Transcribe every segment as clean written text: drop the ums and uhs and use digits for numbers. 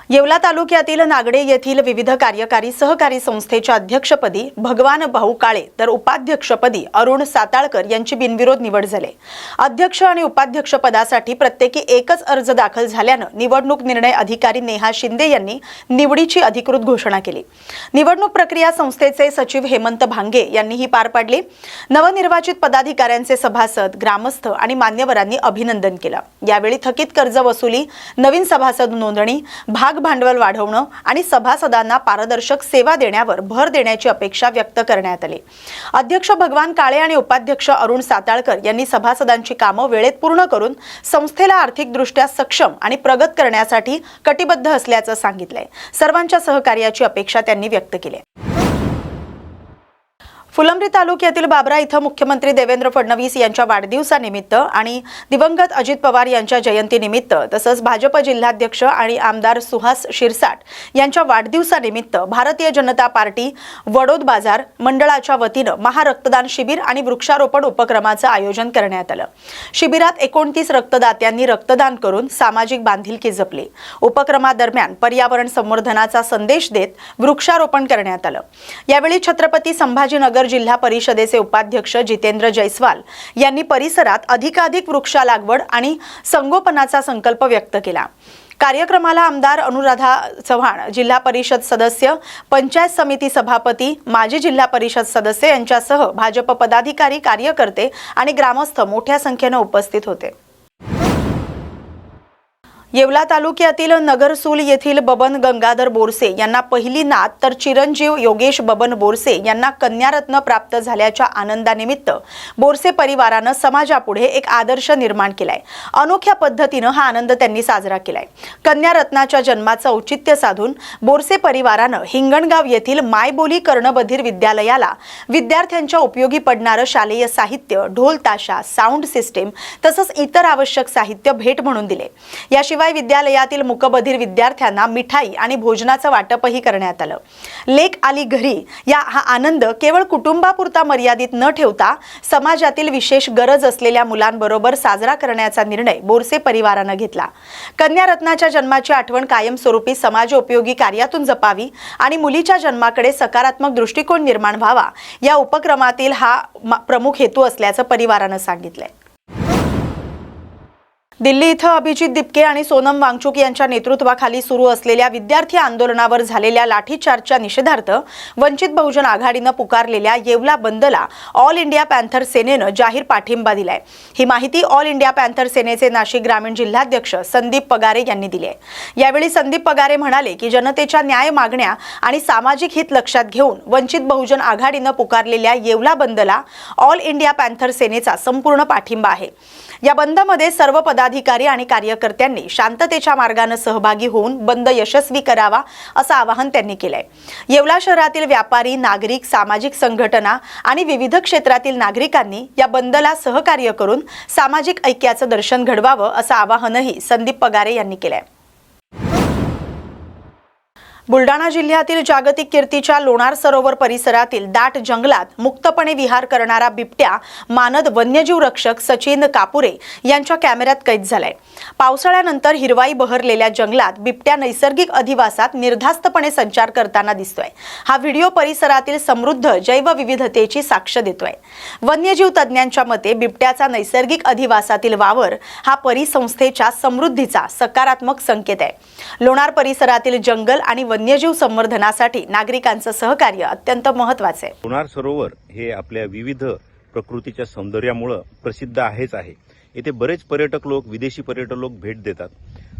येवला तालुक्यातील नागडे येथील विविध कार्यकारी सहकारी संस्थेच्या अध्यक्षपदी भगवान भाऊ काळे तर उपाध्यक्षपदी अरुण साताळकर यांची बिनविरोध निवड झाली। अध्यक्ष आणि उपाध्यक्ष पदासाठी प्रत्येकी एकच अर्ज दाखल झाल्याने निवडणूक निर्णय अधिकारी नेहा शिंदे यांनी निवडीची अधिकृत घोषणा केली। निवडणूक प्रक्रिया संस्थेचे सचिव हेमंत भांगे यांनी ही पार पाडली। नवनिर्वाचित पदाधिकाऱ्यांचे सभासद, ग्रामस्थ आणि मान्यवरांनी अभिनंदन केले। यावेळी थकीत कर्ज वसुली, नवीन सभासद नोंदणी, भाग भांडवल वाढवणं आणि सभासदांना पारदर्शक सेवा देण्यावर भर देण्याची अपेक्षा व्यक्त करण्यात आली। अध्यक्ष भगवान काळे आणि उपाध्यक्ष अरुण साताळकर यांनी सभासदांची कामे वेळेत पूर्ण करून संस्थेला आर्थिकदृष्ट्या सक्षम आणि प्रगत करण्यासाठी कटिबद्ध असल्याचं सांगितलंय। सर्वांच्या सहकार्याची अपेक्षा त्यांनी व्यक्त केली। फुलंब्री तालुक्यातील बाबरा इथं मुख्यमंत्री देवेंद्र फडणवीस यांच्या वाढदिवसानिमित्त आणि दिवंगत अजित पवार यांच्या जयंतीनिमित्त तसंच भाजप जिल्हाध्यक्ष आणि आमदार सुहास शिरसाट यांच्या वाढदिवसानिमित्त भारतीय जनता पार्टी वडोद बाजार मंडळाच्या वतीने महारक्तदान शिबिर आणि वृक्षारोपण उपक्रमाचे आयोजन करण्यात आले। शिबिरात 29 रक्तदात्यांनी रक्तदान करून सामाजिक बांधिलकी जपली। उपक्रमादरम्यान पर्यावरण संवर्धनाचा संदेश देत वृक्षारोपण करण्यात आले। यावेळी छत्रपती संभाजीनगर जिल्हा परिषदेचे उपाध्यक्ष जितेंद्र जयस्वाल यांनी परिसरात अधिकाधिक वृक्ष लागवड आणि संगोपनाचा संकल्प व्यक्त केला। कार्यक्रमाला आमदार अनुराधा चव्हाण, जिल्हा परिषद सदस्य, पंचायत समिती सभापती, माजी जिल्हा परिषद सदस्य यांच्यासह भाजप पदाधिकारी, कार्यकर्ते आणि ग्रामस्थ मोठ्या संख्येने उपस्थित होते। येवला तालुक्यातील नगरसूल येथील बबन गंगाधर बोरसे यांना पहिली नात तर चिरंजीव योगेश बबन बोरसे यांना कन्यारत्न प्राप्त झाल्याच्या आनंदानिमित्त बोरसे परिवाराने समाजापुढे एक आदर्श निर्माण केलाय। अनोख्या पद्धतीने हा आनंद त्यांनी साजरा केलाय। कन्यारत्नाच्या जन्माचे औचित्य साधून बोरसे परिवाराने हिंगणगाव येथील मायबोली कर्णबधीर विद्यालयाला विद्यार्थ्यांच्या उपयोगी पडणारे शालेय साहित्य, ढोल ताशा, साऊंड सिस्टीम तसंच इतर आवश्यक साहित्य भेट म्हणून दिले। याशिवाय विद्यालयातील मुकबधीर विद्यार्थ्यांना मिठाई आणि भोजनाचं वाटपही करण्यात आलं। लेक आली घरी या हा आनंद केवळ कुटुंबापुरता मर्यादित न ठेवता समाजातील विशेष गरज असलेल्या मुलांबरोबर साजरा करण्याचा निर्णय बोरसे परिवाराने घेतला। कन्यारत्नाच्या जन्माची आठवण कायमस्वरूपी समाजोपयोगी कार्यातून जपावी आणि मुलीच्या जन्माकडे सकारात्मक दृष्टिकोन निर्माण व्हावा या उपक्रमातील हा प्रमुख हेतू असल्याचं परिवाराने सांगितलंय। दिल्ली इथं अभिजित दिपके आणि सोनम वांगचुक यांच्या नेतृत्वाखाली सुरू असलेल्या विद्यार्थी आंदोलनावर झालेल्या लाठीचार्जच्या निषेधार्थ वंचित बहुजन आघाडीने पुकारलेल्या येवला बंदला ऑल इंडिया पॅन्थर सेनेने जाहीर पाठिंबा दिलाय। ही माहिती ऑल इंडिया पॅन्थर सेनेचे नाशिक ग्रामीण जिल्हाध्यक्ष संदीप पगारे यांनी दिली आहे। यावेळी संदीप पगारे म्हणाले की जनतेच्या न्याय मागण्या आणि सामाजिक हित लक्षात घेऊन वंचित बहुजन आघाडीने पुकारलेल्या येवला बंदला ऑल इंडिया पॅन्थर सेनेचा संपूर्ण पाठिंबा आहे। या बंदमध्ये सर्व पदाधिकारी आणि कार्यकर्त्यांनी शांततेच्या मार्गाने सहभागी होऊन बंद यशस्वी करावा असं आवाहन त्यांनी केलंय। येवला शहरातील व्यापारी, नागरिक, सामाजिक संघटना आणि विविध क्षेत्रातील नागरिकांनी या बंदला सहकार्य करून सामाजिक ऐक्याचं दर्शन घडवावं असं आवाहनही संदीप पगारे यांनी केलंय। बुलडाणा जिल्ह्यातील जागतिक कीर्तीच्या लोणार सरोवर परिसरातील दाट जंगलात मुक्तपणे विहार करणारा बिबट्या मानद वन्यजीव रक्षक सचिन कापुरे यांच्या कॅमेऱ्यात कैद झालाय। पावसाळ्यानंतर हिरवाई बहरलेल्या जंगलात बिबट्या नैसर्गिक अधिवासात निर्धास्तपणे संचार करताना दिसतोय। हा व्हिडिओ परिसरातील समृद्ध जैवविविधतेची साक्ष देतोय। वन्यजीव तज्ञांच्या मते बिबट्याचा नैसर्गिक अधिवासातील वावर हा परिसंस्थेच्या समृद्धीचा सकारात्मक संकेत आहे। लोणार परिसरातील जंगल आणि वन्यजीव संवर्धनासाठी नागरिकांचं सहकार्य अत्यंत महत्त्वाचे आहे। लोणार सरोवर हे आपल्या विविध प्रकृतीच्या सौंदर्यामुळे प्रसिद्ध आहेच आहे। येथे बरेच पर्यटक लोक, विदेशी पर्यटक लोक भेट देतात।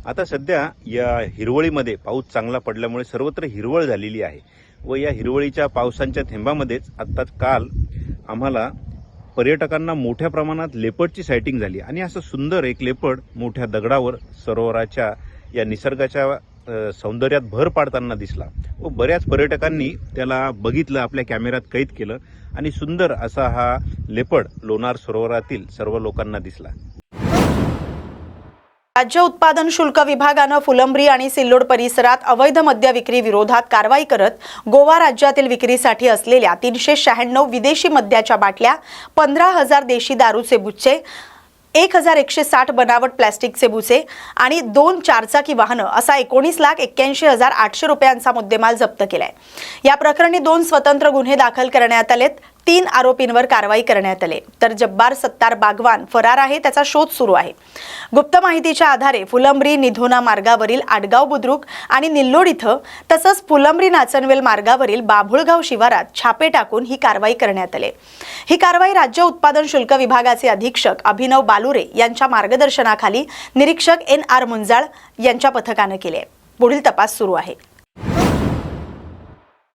आता सध्या या हिरवळीमध्ये पाऊस चांगला पडल्यामुळे सर्वत्र हिरवळ झालेली आहे व या हिरवळीच्या पावसांच्या थेंबामध्येच आत्ताच काल आम्हाला पर्यटकांना मोठ्या प्रमाणात लेपर्डची सायटिंग झाली आणि असं सुंदर एक लेपर्ड मोठ्या दगडावर सरोवराच्या या निसर्गाच्या सौंदर्यात भर पाडताना दिसला व बऱ्याच पर्यटकांनी त्याला बघितलं, आपल्या कॅमेऱ्यात कैद केलं आणि सुंदर असा हा लेपर्ड लोणार सरोवरातील सर्व लोकांना दिसला। राज्य उत्पादन शुल्क विभागाने फुलंब्री आणि सिल्लोड परिसरात अवैध मद्य विक्री विरोधात कारवाई करत गोवा राज्यातील विक्रीसाठी असलेल्या 396 विदेशी मद्याच्या बाटल्या, 15,000 देशी दारूचे बुच्चे, 1160 बनावट प्लॅस्टिकचे बुसे आणि 2 चारचाकी वाहनं असा 19,81,800 रुपयांचा मुद्देमाल जप्त केलाय। या प्रकरणी 2 स्वतंत्र गुन्हे दाखल करण्यात आलेत। 3 आरोपींवर कारवाई करण्यात आली, तर जब्बार सत्तार बागवान फरार आहे, त्याचा शोध सुरू आहे। गुप्त माहितीच्या आधारे फुलंब्री निधोना मार्गावरील आडगाव बुद्रुक आणि निल्लोड इथं तसंच फुलंब्री नाचनवेल मार्गावरील बाभुळगाव शिवारात छापे टाकून ही कारवाई करण्यात आली। ही कारवाई राज्य उत्पादन शुल्क विभागाचे अधीक्षक अभिनव बालुरे यांच्या मार्गदर्शनाखाली निरीक्षक NR मुंजाळ यांच्या पथकाने केली आहे। पुढील तपास सुरू आहे।